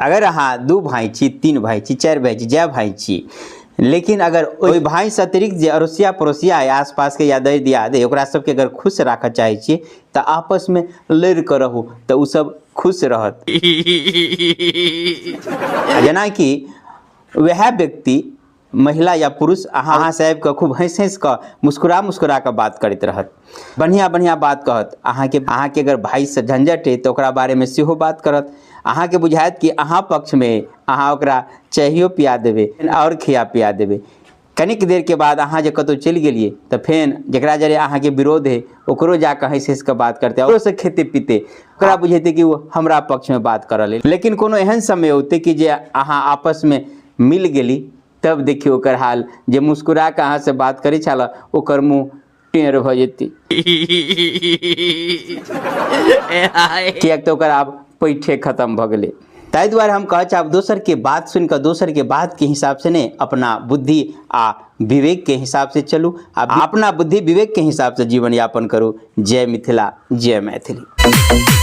अगर अहाँ 2 भाई छी, 3 भाई छी, 4 भाई छी, जै भाई छी, लेकिन अगर ओहि भाई से अतिरिक्त जे अड़ोसिया पड़ोसिया है आसपास के या दर दियाद है ओकरा सबके अगर खुश राखऽ चाहै छियै तऽ आपस में लड़ कऽ रहू तऽ उ सब खुश रहत। जेनाकि वह व्यक्ति महिला या पुरुष अहाँ से आबि कऽ खूब हँसि हँसि कऽ मुस्कुरा कऽ बात करैत रहत, बढ़िया बात कहत। अहाँके अगर भाई से झंझट है तो ओकरा बारे में सेहो बात करत। अहाँके बुझायत कि अहाँ पक्ष में, अहाँ ओकरा चाहियो पिया देबै और खिया पिया देबै। कनिक देर के बाद अहाँ जे कतौ चलि गेलिए तऽ फेन जकरा जरे अहाँके विरोध है ओकरो जाकऽ हँसि हँसि कऽ बात करते, ओकरो से खेते पीते, ओकरा बुझेते कि वो हमरा पक्ष में बात करल है। लेकिन कोनो एहन समय होते कि जे अहाँ आपस में मिल गेली, तब देखियो ओकर हाल, जे मुस्कुरा के अहाँ से बात करे छला ओकर मुँह टेढ़ भ जेती। कियाक तऽ ओकर आब पैठे खत्म भ गेलै। ताहि दुआरे हम कहै छी, आब दोसर के बात सुन कऽ, दोसर के बात के हिसाब से नहीं, अपना बुद्धि आ विवेक के हिसाब से चलू, अपना बुद्धि विवेक के हिसाब से जीवन यापन करू। जय मिथिला, जय मैथिली।